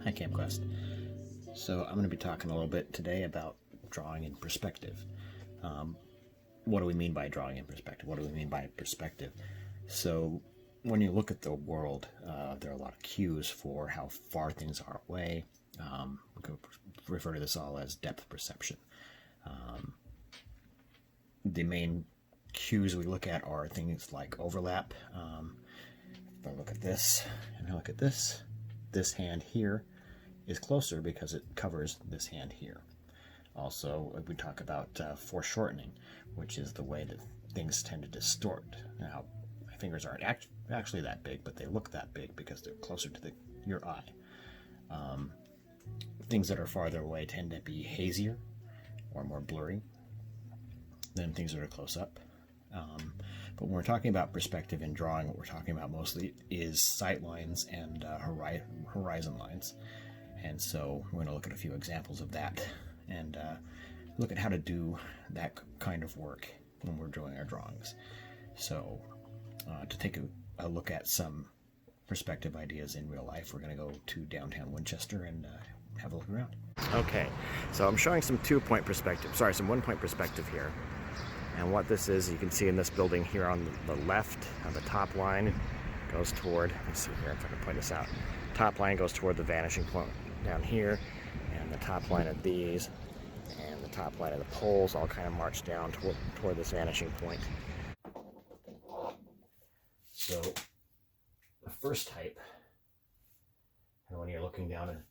Hi, CamQuest. So I'm going to be talking a little bit today about drawing in perspective. What do we mean by drawing in perspective? What do we mean by perspective? So when you look at the world, there are a lot of cues for how far things are away. We could refer to this all as depth perception. The main cues we look at are things like overlap. If I look at this and I look at this hand here is closer because it covers this hand here. Also, we talk about foreshortening, which is the way that things tend to distort. Now, my fingers aren't actually that big, but they look that big because they're closer to your eye. Things that are farther away tend to be hazier or more blurry than things that are close up. But when we're talking about perspective in drawing, what we're talking about mostly is sight lines and horizon lines. And so we're going to look at a few examples of that and look at how to do that kind of work when we're doing our drawings. So to take a look at some perspective ideas in real life, we're going to go to downtown Winchester and have a look around. Okay, so I'm showing some some 1-point perspective here. And what this is, you can see in this building here on the left, on the top line, goes toward, let's see here if I can point this out. Top line goes toward the vanishing point down here, and the top line of these, and the top line of the poles all kind of march down toward this vanishing point. So, the first type, and when you're looking down a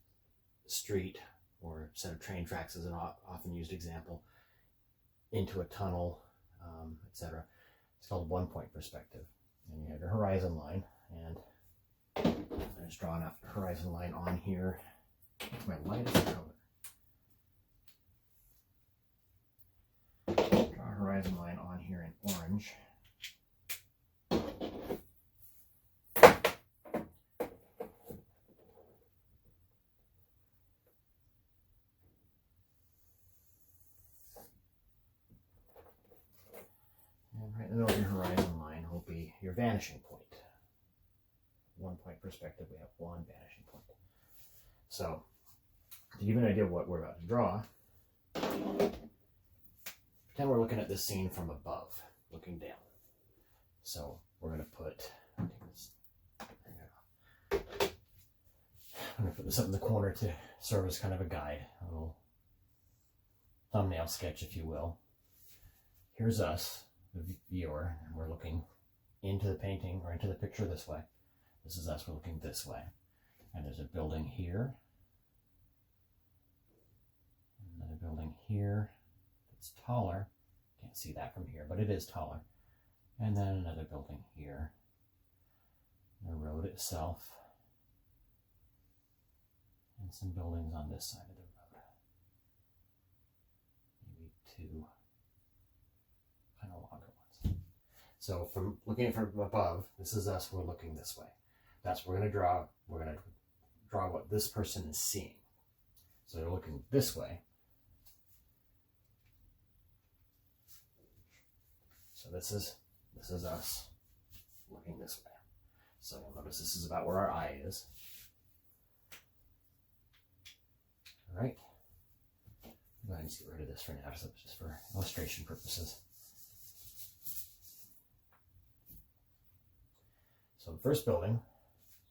street or a set of train tracks is an often used example, into a tunnel, etc. It's called 1-point perspective. And you have your horizon line, and I'm just drawing a horizon line on here. It's my lightest color. Draw a horizon line on here in orange. And right in the middle of your horizon line will be your vanishing point. 1-point perspective, we have one vanishing point. So, to give you an idea of what we're about to draw, pretend we're looking at this scene from above, looking down. So, we're going to put this up in the corner to serve as kind of a guide, a little thumbnail sketch, if you will. Here's us, the viewer, and we're looking into the painting or into the picture this way. This is us, we're looking this way. And there's a building here. Another building here that's taller. Can't see that from here, but it is taller. And then another building here. The road itself. And some buildings on this side of the road. Maybe two kind of longer ones. So from looking from above, this is us, we're looking this way. That's what we're going to draw. We're going to draw what this person is seeing. So they're looking this way. So this is us looking this way. So you'll notice this is about where our eye is. All right. Go ahead and get rid of this for now, just for illustration purposes. So the first building,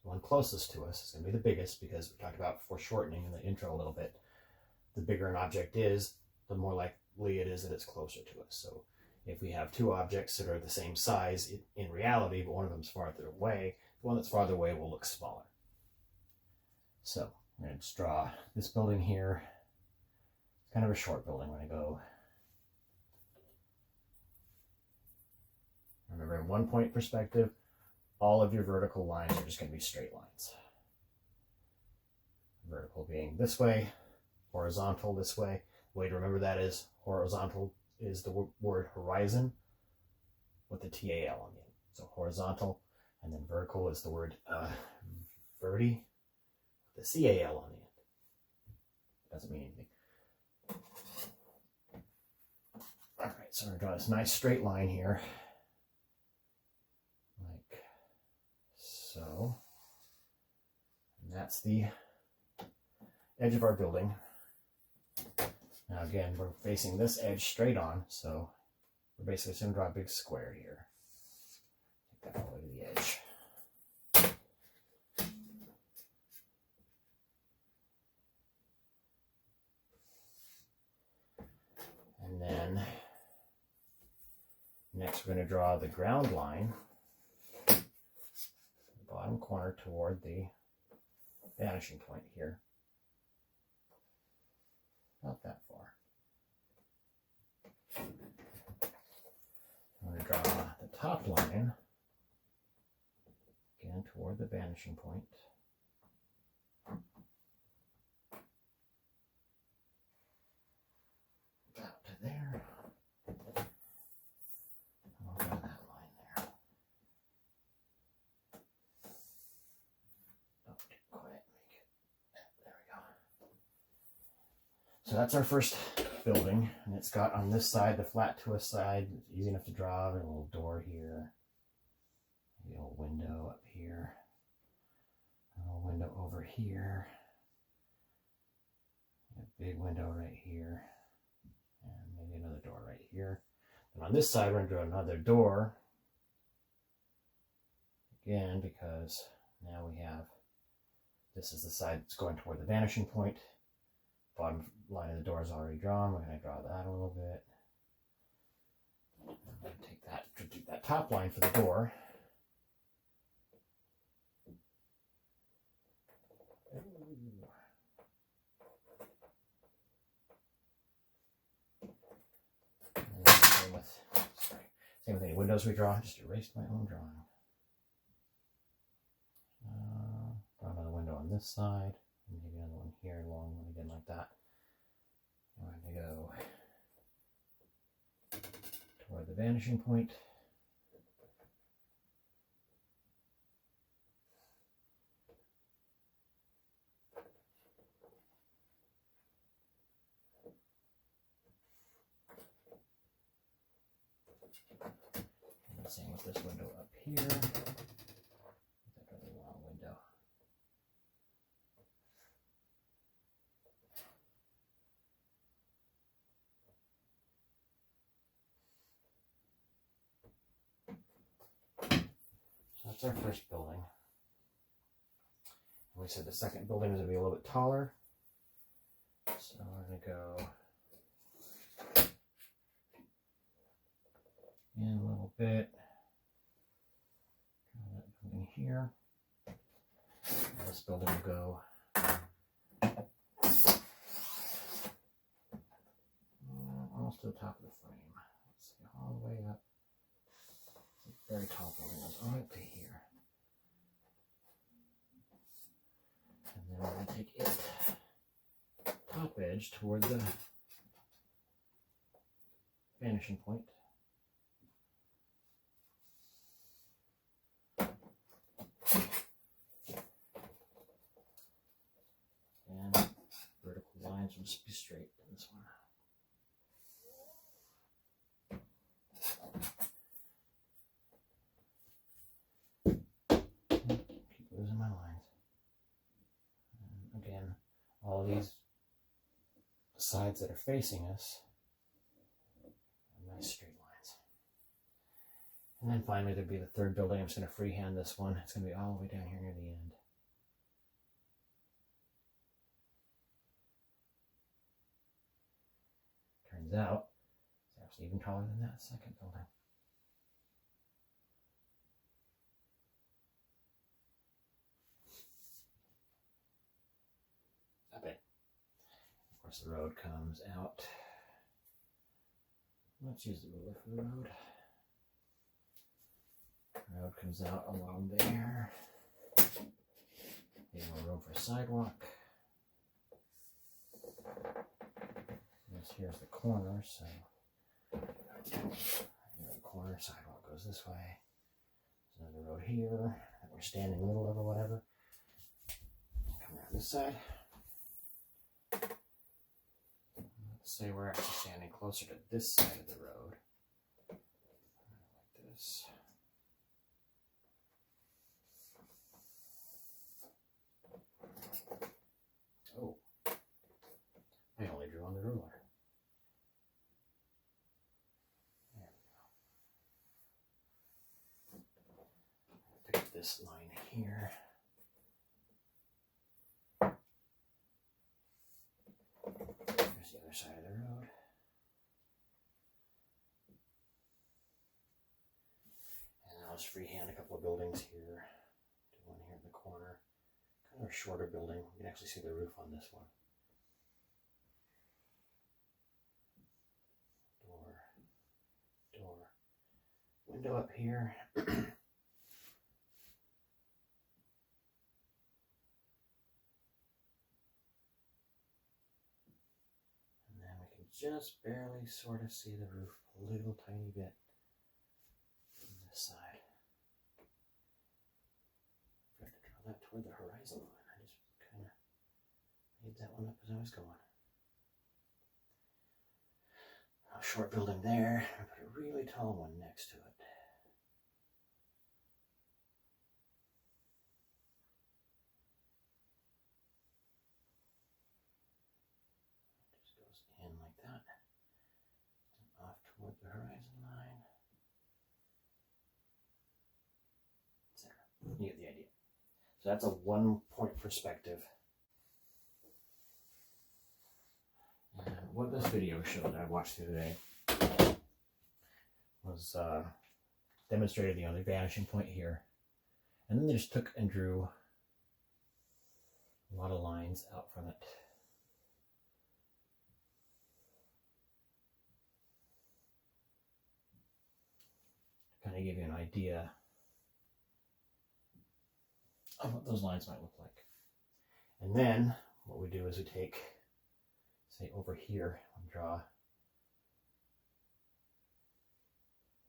the one closest to us, is going to be the biggest because we talked about foreshortening in the intro a little bit. The bigger an object is, the more likely it is that it's closer to us. So if we have two objects that are the same size in reality, but one of them's farther away, the one that's farther away will look smaller. So I'm going to just draw this building here. It's kind of a short building. I'm going to go, remember, in 1-point perspective, all of your vertical lines are just going to be straight lines. Vertical being this way, horizontal this way. The way to remember that is horizontal is the word horizon with the TAL on the end. So horizontal, and then vertical is the word verti with the CAL on the end. Doesn't mean anything. All right, so we're going to draw this nice straight line here. Like so. And that's the edge of our building. Now again, we're facing this edge straight on, so we're basically just going to draw a big square here. Take that all the way to the edge. And then next we're going to draw the ground line, the bottom corner toward the vanishing point here. Not that far. I'm going to draw the top line again toward the vanishing point. About to there. I'll draw that line there. Don't quite make it. There we go. So that's our first building, and it's got on this side, the flat twist side, it's easy enough to draw. A little door here, a little window up here, a little window over here, a big window right here, and maybe another door right here. And on this side, we're going to do another door, again, because now we have, this is the side that's going toward the vanishing point. Bottom line of the door is already drawn. We're going to draw that a little bit. I'm going to take that to do that top line for the door. And same with any windows we draw. I just erased my own drawing. Draw another window on this side. Maybe another one here, long one again like that. I'm going to go toward the vanishing point. And the same with this window up here. That really long window. That's our first building. We said the second building is going to be a little bit taller. So we're going to go in a little bit. That building here. And this building will go almost to the top of the frame. Let's see, all the way up. Very tall building goes all the way up to here. And then we're going to take it top edge toward the vanishing point. And vertical lines will just be straight in this one. Losing my lines. And again, all these sides that are facing us are nice straight lines. And then finally there'd be the third building. I'm just going to freehand this one. It's going to be all the way down here near the end. Turns out it's actually even taller than that second building. Of course, the road comes out. Let's use the ruler for the road. The road comes out along there. Need more room for a sidewalk. Here's the corner, so the corner sidewalk goes this way. There's another road here that we're standing in the middle of or whatever. Come around this side. Let's say we're actually standing closer to this side of the road. Like this. Oh, this line here. There's the other side of the road. And I'll just freehand a couple of buildings here. Do one here in the corner. Kind of a shorter building. You can actually see the roof on this one. Door. Window up here. And then we can just barely sort of see the roof a little tiny bit from this side. I forgot to draw that toward the horizon line. I just kind of made that one up as I was going. A short building there. I put a really tall one next to it. Just goes in like that. And off toward the horizon line. There. You get the idea. So that's a 1-point perspective. And what this video showed that I watched the other day was demonstrated the other vanishing point here. And then they just took and drew a lot of lines out from it. To kind of give you an idea of what those lines might look like. And then what we do is we take, say over here, and draw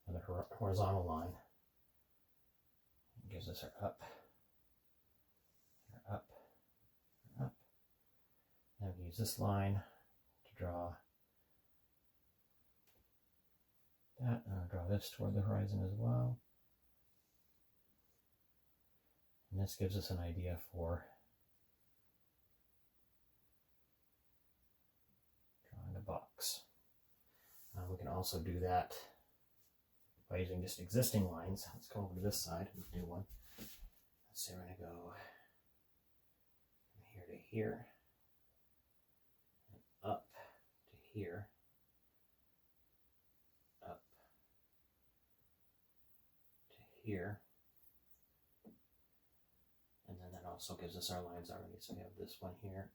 another horizontal line. It gives us our up, our up, our up. Now we use this line to draw that, and I'll draw this toward the horizon as well. And this gives us an idea for drawing a box. We can also do that by using just existing lines. Let's go over to this side and do one. Let's say we're going to go from here to here, and up to here, up to here. And then that also gives us our lines already. So we have this one here.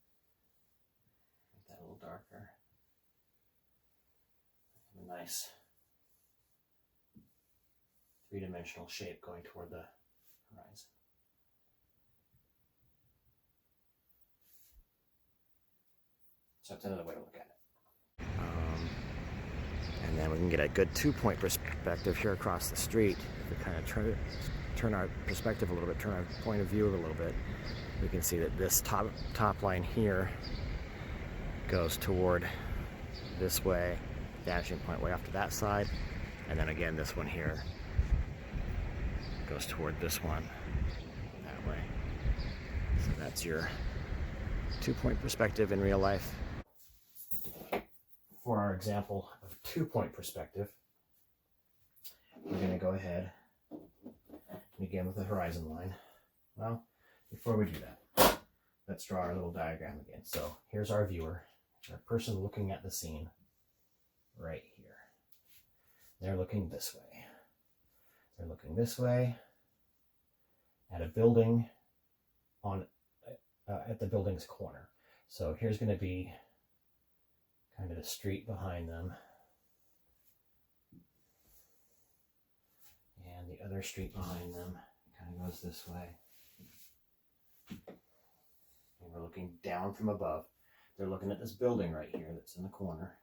Make that a little darker. A nice three-dimensional shape going toward the horizon. So that's another way to look at it. And then we can get a good 2-point perspective here across the street. If we kind of turn our perspective a little bit, turn our point of view a little bit, we can see that this top line here goes toward this way, vanishing point way off to that side, and then again this one here goes toward this one that way. So that's your 2-point perspective in real life. For our example of 2-point perspective, we're going to go ahead and begin with the horizon line. Well, before we do that, let's draw our little diagram again. So here's our viewer, our person looking at the scene right here. They're looking this way. They're looking this way at a building on at the building's corner. So here's going to be kind of the street behind them, and the other street behind them kind of goes this way. And we're looking down from above. They're looking at this building right here that's in the corner.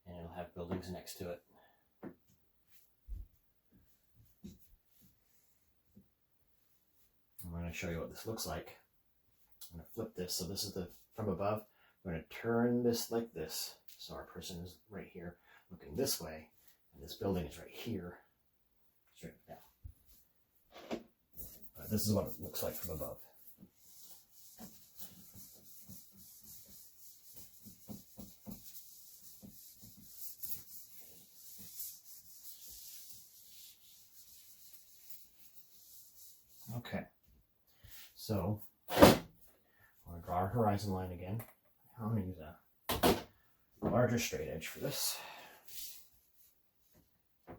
And it'll have buildings next to it. I'm going to show you what this looks like. I'm going to flip this. So this is the from above. I'm going to turn this like this. So our person is right here looking this way, and this building is right here, straight down. This is what it looks like from above. Okay, so I'm going to draw our horizon line again. I'm going to use a larger straight edge for this.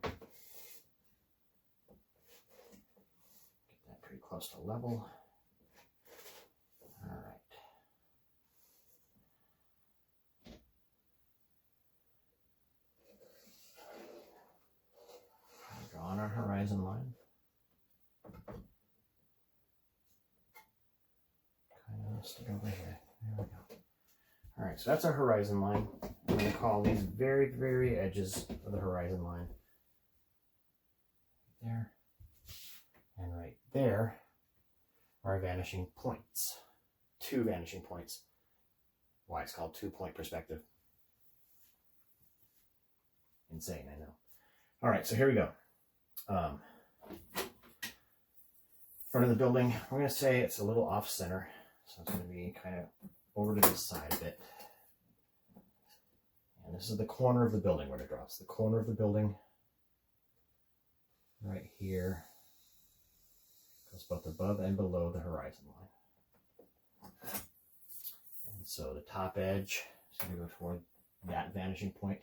Get that pretty close to level. All right. Drawing our horizon line. Kind of stick over here. There we go. All right, so that's our horizon line. I'm going to call these very, very edges of the horizon line. There. And right there are vanishing points. 2 vanishing points. Why it's called 2-point perspective. Insane, I know. All right, so here we go. Front of the building, we're going to say it's a little off center. So it's going to be kind of over to this side a bit. And this is the corner of the building where it drops. The corner of the building right here goes both above and below the horizon line. And so the top edge is going to go toward that vanishing point.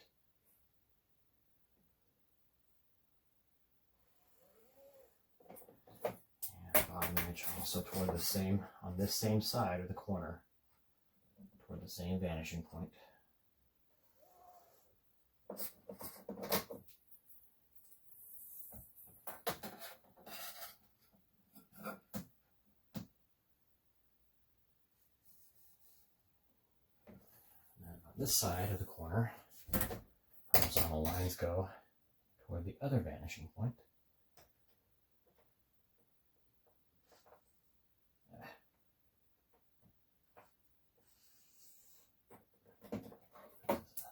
And bottom edge also toward the same, on this same side of the corner, toward the same vanishing point. This side of the corner, horizontal lines go toward the other vanishing point.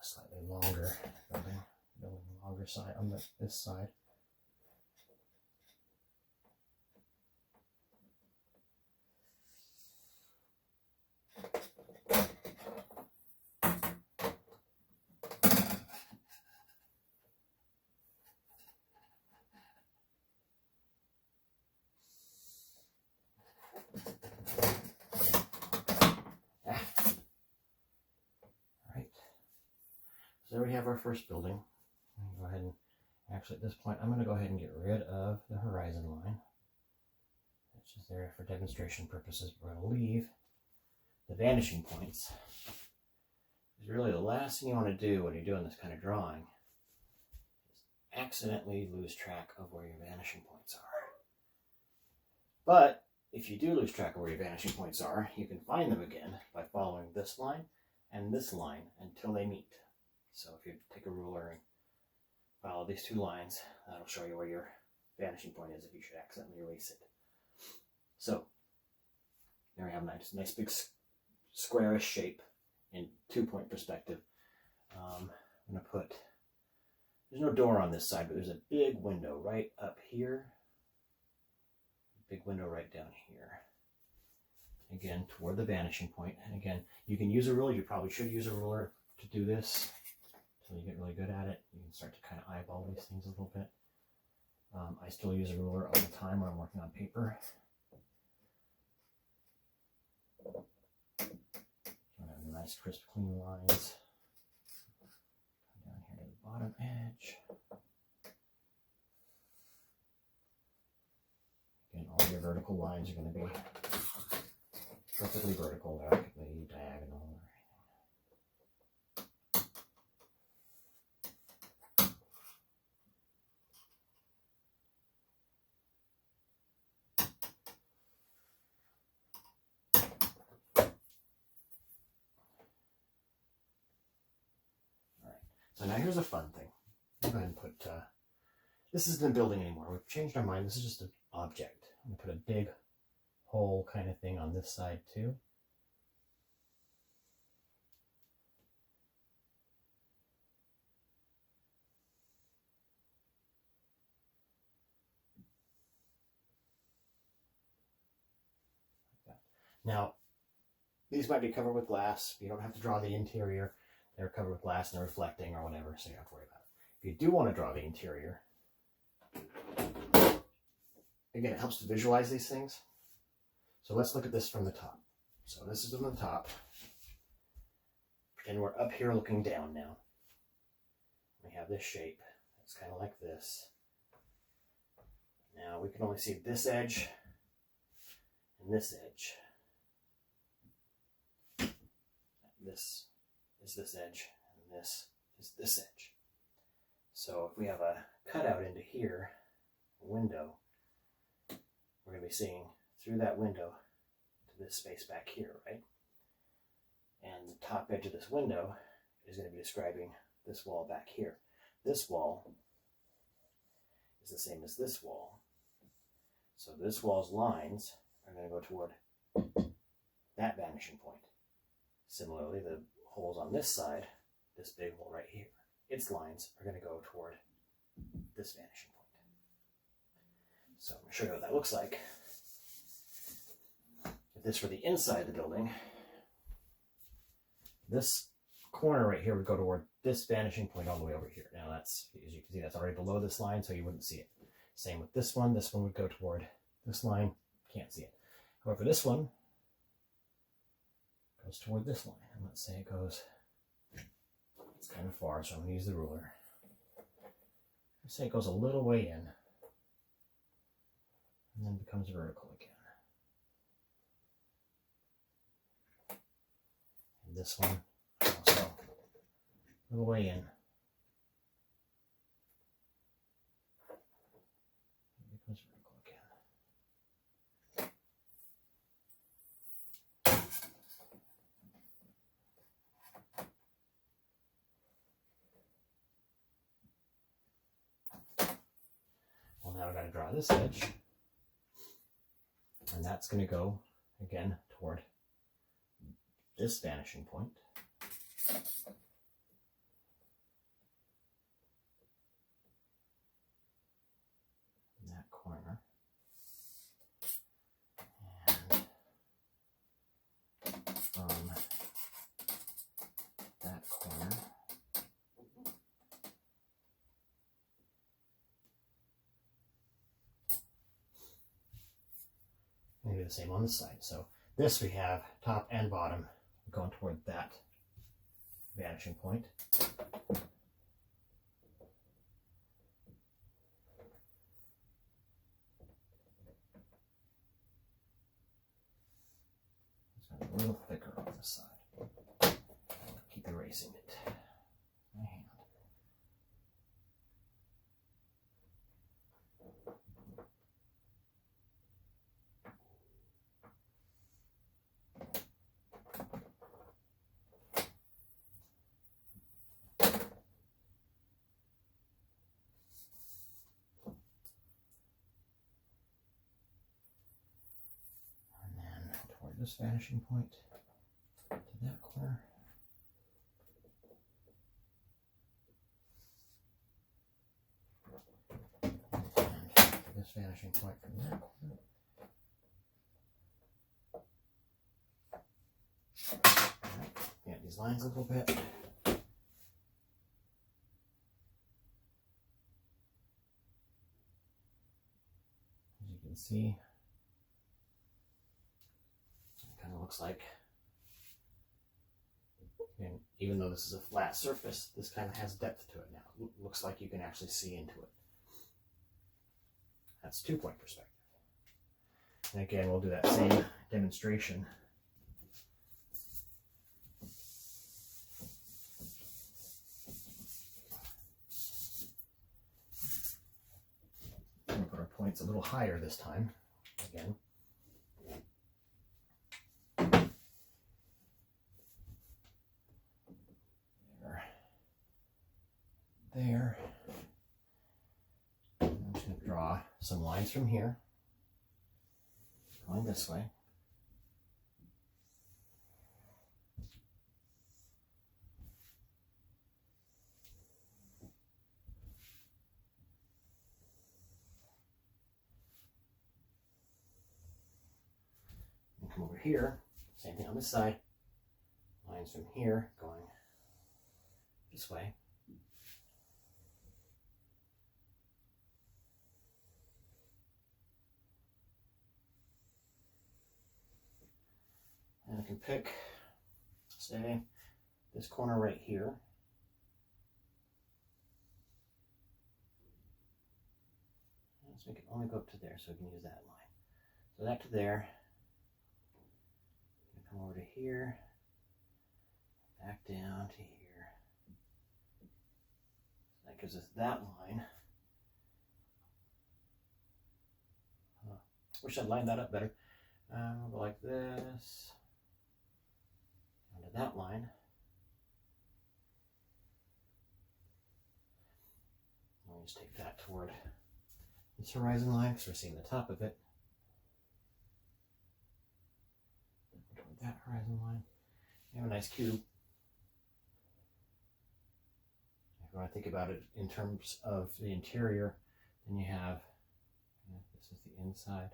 Slightly longer building longer side on this side. So there we have our first building. Go ahead and, actually at this point, I'm going to go ahead and get rid of the horizon line. It's just there for demonstration purposes. We're going to leave the vanishing points. Because really the last thing you want to do when you're doing this kind of drawing is accidentally lose track of where your vanishing points are. But if you do lose track of where your vanishing points are, you can find them again by following this line and this line until they meet. So if you take a ruler and follow these 2 lines, that'll show you where your vanishing point is if you should accidentally erase it. So there we have a nice big squarish shape in 2-point perspective. I'm going to put, there's no door on this side, but there's a big window right up here. Big window right down here. Again, toward the vanishing point. And again, you can use a ruler. You probably should use a ruler to do this. You get really good at it. You can start to kind of eyeball these things a little bit. I still use a ruler all the time when I'm working on paper. Nice crisp clean lines. Come down here to the bottom edge. Again, all your vertical lines are going to be perfectly vertical. They're not going to be diagonal. So now here's a fun thing. I'm going to put, this isn't a building anymore. We've changed our mind. This is just an object. I'm going to put a big hole kind of thing on this side too. Like that. Now, these might be covered with glass. You don't have to draw the interior. They're covered with glass and they're reflecting or whatever, so you don't have to worry about it. If you do want to draw the interior, again, it helps to visualize these things. So let's look at this from the top. So this is from the top. Pretend we're up here looking down now. We have this shape. It's kind of like this. Now we can only see this edge and this edge. This is this edge, and this is this edge. So if we have a cutout into here, a window, we're going to be seeing through that window to this space back here, right? And the top edge of this window is going to be describing this wall back here. This wall is the same as this wall. So this wall's lines are going to go toward that vanishing point. Similarly, the holes on this side, this big hole right here, its lines are going to go toward this vanishing point. So I'm going to show you what that looks like. If this were the inside of the building, this corner right here would go toward this vanishing point all the way over here. Now that's, as you can see, that's already below this line, so you wouldn't see it. Same with this one would go toward this line, can't see it. However, this one goes toward this line, and let's say it goes, it's kind of far, so I'm going to use the ruler. Let's say it goes a little way in, and then becomes vertical again. And this one also a little way in. It becomes vertical again. Well, now I've got to draw this edge, and that's going to go again toward this vanishing point. In that corner. And from that corner and do the same on this side. So this we have top and bottom going toward that vanishing point. It's a little thicker on this side. I'll keep erasing it. My hand. This vanishing point to that corner. And this vanishing point from that corner. Right. Yeah, these lines a little bit. As you can see, looks like, and even though this is a flat surface, this kind of has depth to it now. It looks like you can actually see into it. That's 2-point perspective. And again, we'll do that same demonstration. We'll put our points a little higher this time. Again. There. I'm just going to draw some lines from here, going this way. And come over here, same thing on this side. Lines from here going this way. can pick, say, this corner right here. Let's make it only go up to there so we can use that line. So that to there. Come over to here, back down to here. So that gives us that line. Wish I'd lined that up better. We'll go like this, onto that line. I'll just take that toward this horizon line because we're seeing the top of it. Toward that horizon line. You have a nice cube. If you want to think about it in terms of the interior, then you have, this is the inside.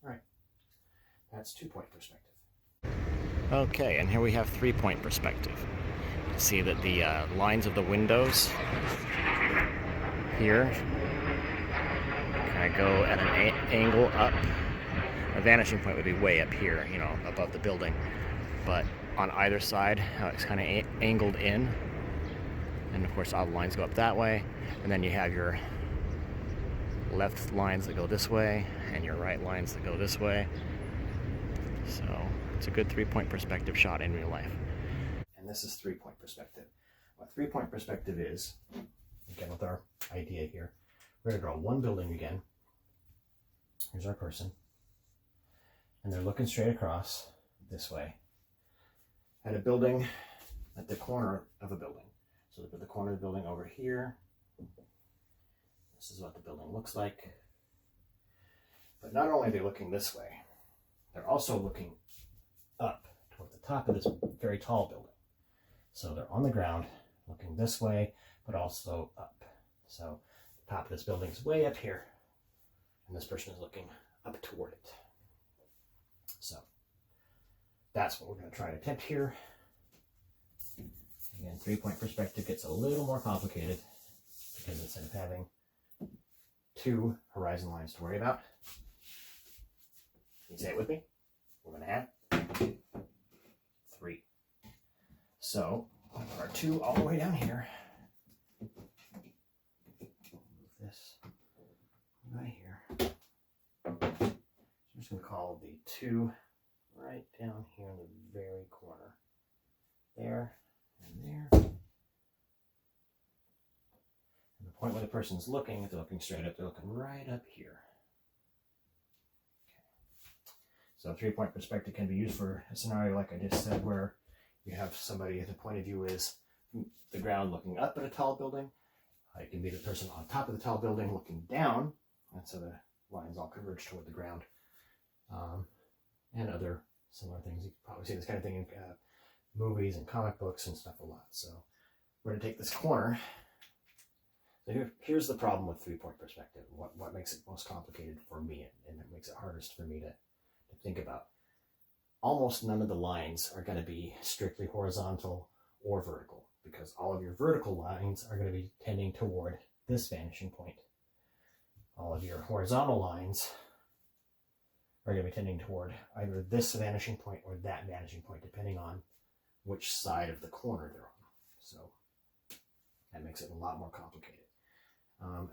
All right, that's 2-point perspective. Okay, and here we have 3-point perspective. You see that the lines of the windows here kind of go at an angle up. A vanishing point would be way up here, you know, above the building. But on either side, how it's kind of angled in. And of course, all the lines go up that way. And then you have your left lines that go this way and your right lines that go this way. So it's a good 3-point perspective shot in real life. And this is 3-point perspective. What 3-point perspective is, again with our idea here, we're going to draw one building again. Here's our person. And they're looking straight across this way at a building, at the corner of a building. So they put the corner of the building over here. This is what the building looks like. But not only are they looking this way, they're also looking up toward the top of this very tall building. So they're on the ground looking this way, but also up. So the top of this building is way up here, and this person is looking up toward it. So that's what we're going to try to attempt here. Again, 3-point perspective gets a little more complicated because instead of having 2 horizon lines to worry about, can you say it with me? We're going to have 3. So I'll put our 2 all the way down here. Move this right here. So I'm just going to call the 2 right down here in the very corner. There and there. And the point where the person's looking, if they're looking straight up, they're looking right up here. So a 3-point perspective can be used for a scenario like I just said, where you have somebody, the point of view is the ground looking up at a tall building. It can be the person on top of the tall building looking down, and so the lines all converge toward the ground. And other similar things. You can probably see this kind of thing in movies and comic books and stuff a lot. So we're going to take this corner. So here's the problem with 3-point perspective. What makes it most complicated for me, and it makes it hardest for me to think about. Almost none of the lines are going to be strictly horizontal or vertical, because all of your vertical lines are going to be tending toward this vanishing point. All of your horizontal lines are going to be tending toward either this vanishing point or that vanishing point, depending on which side of the corner they're on. So that makes it a lot more complicated.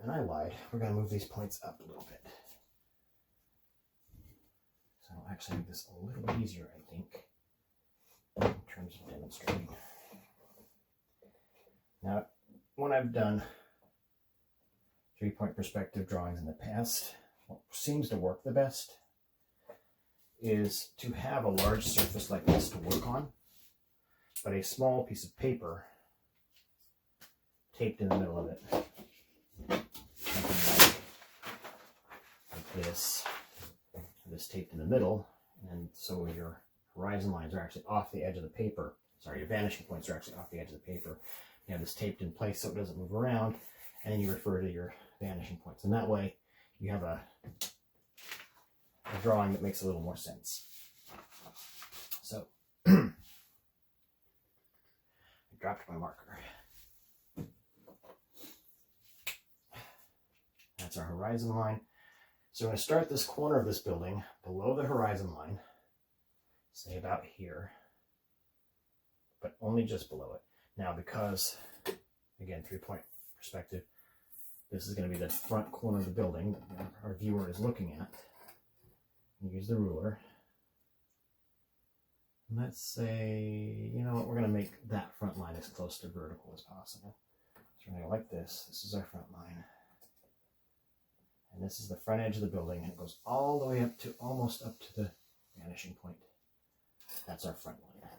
And I lied. We're going to move these points up a little bit. So I'll actually make this a little bit easier, I think, in terms of demonstrating. Now, when I've done 3-point perspective drawings in the past, what seems to work the best is to have a large surface like this to work on, but a small piece of paper taped in the middle of it. Something like this. This taped in the middle, and so your horizon lines are actually off the edge of the paper. Sorry, your vanishing points are actually off the edge of the paper. You have this taped in place so it doesn't move around, and then you refer to your vanishing points. And that way, you have a drawing that makes a little more sense. So, dropped my marker. That's our horizon line. So I'm going to start this corner of this building below the horizon line, say about here, but only just below it. Now, because, again, 3-point perspective, this is going to be the front corner of the building that our viewer is looking at. Use the ruler. Let's say, you know what, we're going to make that front line as close to vertical as possible. So we're going to go like this. This is our front line. And this is the front edge of the building. And it goes all the way up to, almost up to the vanishing point. That's our front line.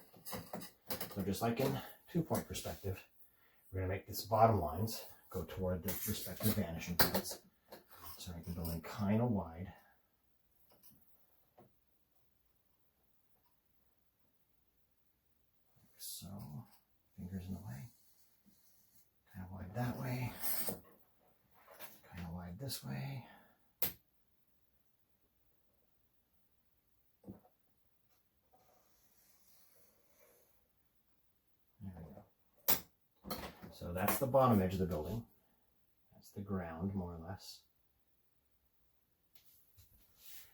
So just like in 2-point perspective, we're going to make these bottom lines go toward the respective vanishing points. So make the building kind of wide. So, fingers in the way, kind of wide that way, kind of wide this way. There we go. So that's the bottom edge of the building. That's the ground, more or less.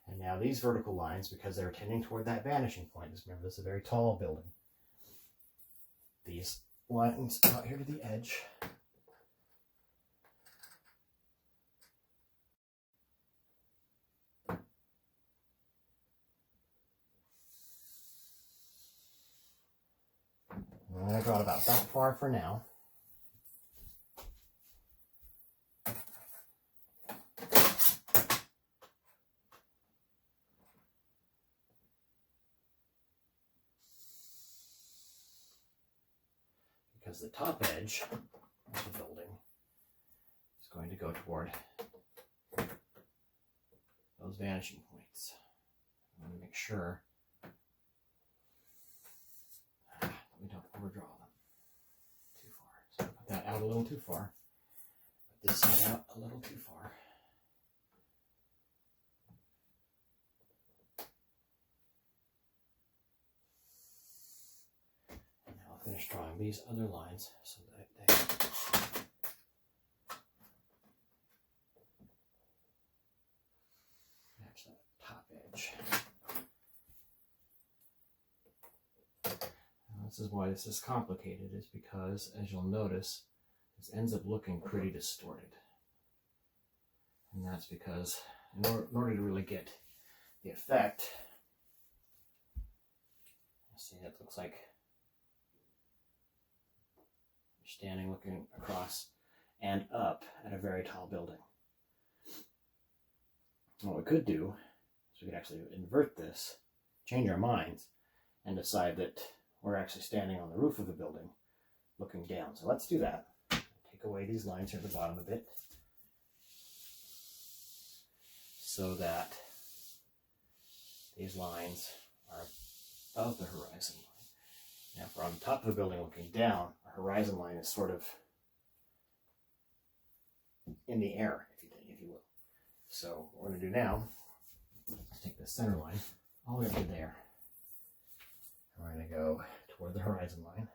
And now these vertical lines, because they're tending toward that vanishing point, just remember this is a very tall building. These lines out here to the edge. I'm going to draw it about that far for now. Because the top edge of the building is going to go toward those vanishing points. I want to make sure we don't overdraw them too far. So put that out a little too far. Put this side out a little too far. Finish drawing these other lines so that they match that top edge. Now, this is why this is complicated, is because, as you'll notice, this ends up looking pretty distorted. And that's because in order to really get the effect, see, it looks like standing looking across and up at a very tall building. What we could do is we could actually invert this, change our minds, and decide that we're actually standing on the roof of a building looking down. So let's do that. Take away these lines here at the bottom a bit so that these lines are above the horizon line. Now, if we're on the top of a building looking down, our horizon line is sort of in the air, if you will. So what we're going to do now is take the center line all the way up to there. And we're going to go toward the horizon line.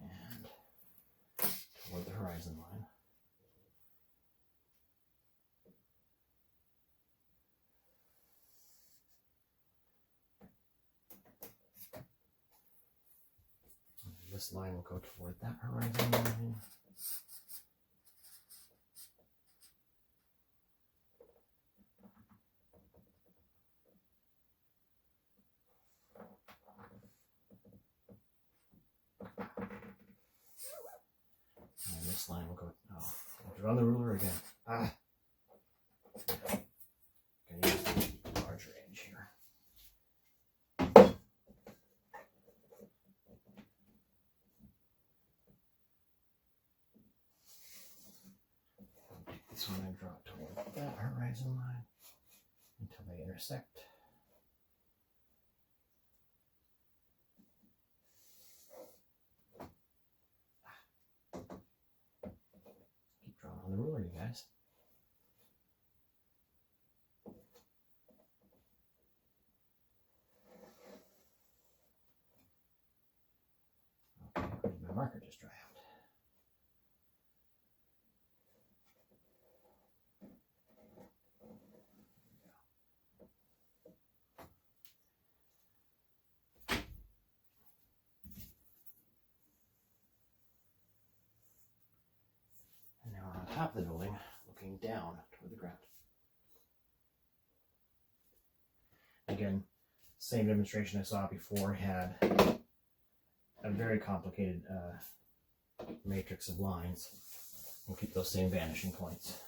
And toward the horizon line. This line will go toward that horizon line. And this line will go, oh, I'll draw the ruler again. Ah! I'm going to use the larger edge here. This one I draw toward that horizon line until they intersect. Keep drawing on the ruler, you guys. top of the building looking down toward the ground. Again, same demonstration I saw before had a very complicated matrix of lines. We'll keep those same vanishing points.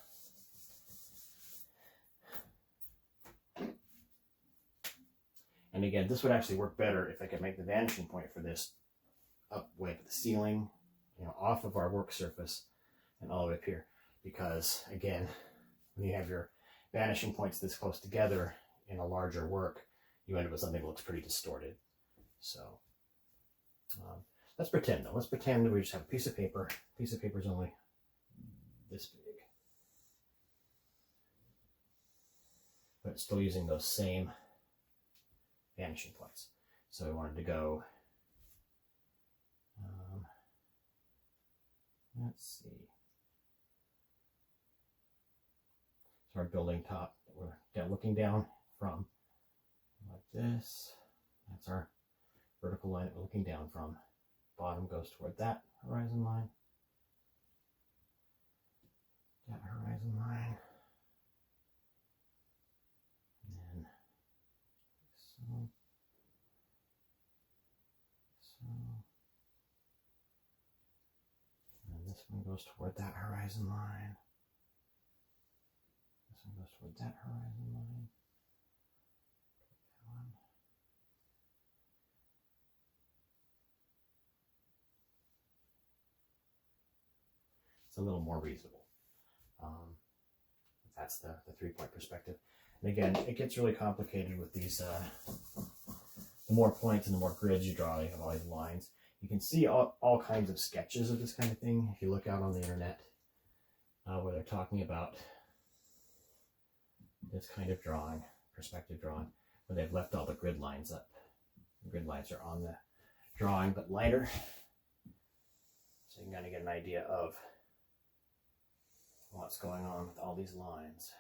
And again, this would actually work better if I could make the vanishing point for this up way up the ceiling, off of our work surface and all the way up here. Because again, when you have your vanishing points this close together in a larger work, you end up with something that looks pretty distorted. So let's pretend though. Let's pretend that we just have a piece of paper. Piece of paper is only this big. But still using those same vanishing points. So we wanted to go, let's see. So our building top that we're looking down from, like this. That's our vertical line that we're looking down from. Bottom goes toward that horizon line. That horizon line. And then so. And this one goes toward that horizon line. This one goes toward that horizon line. That one. It's a little more reasonable. That's the 3-point perspective. And again, it gets really complicated with these, the more points and the more grids you draw, you have all these lines. You can see all kinds of sketches of this kind of thing if you look out on the internet, where they're talking about this kind of drawing, perspective drawing, where they've left all the grid lines up. The grid lines are on the drawing, but lighter. So you can kind of get an idea of what's going on with all these lines.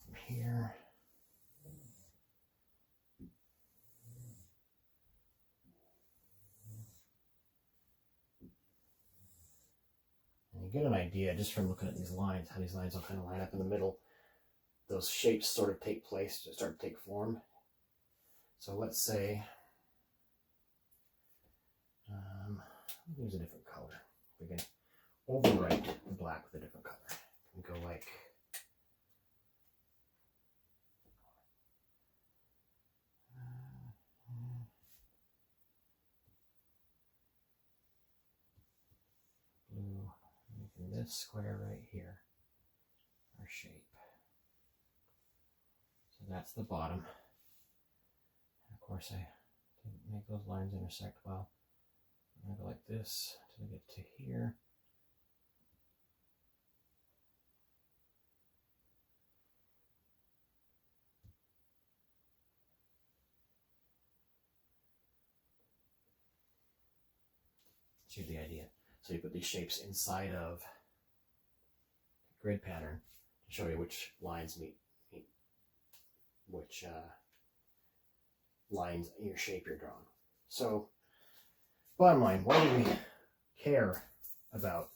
From here. You get an idea just from looking at these lines, how these lines will kind of line up in the middle. Those shapes sort of take place, start to take form. So let's say, use a different color. We can overwrite the black with a different color. We go like, blue. This square right here, our shape. So that's the bottom. And of course, I didn't make those lines intersect well. I'm going to go like this until I get to here. See the idea. So you put these shapes inside of grid pattern to show you which lines meet which lines in your shape you're drawing. So, bottom line, why do we care about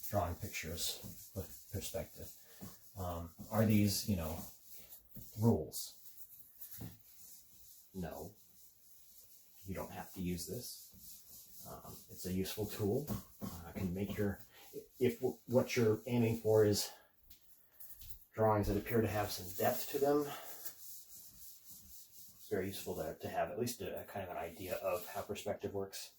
drawing pictures with perspective? Are these, rules? No. You don't have to use this. It's a useful tool. Can make if what you're aiming for is drawings that appear to have some depth to them, it's very useful to have at least a kind of an idea of how perspective works.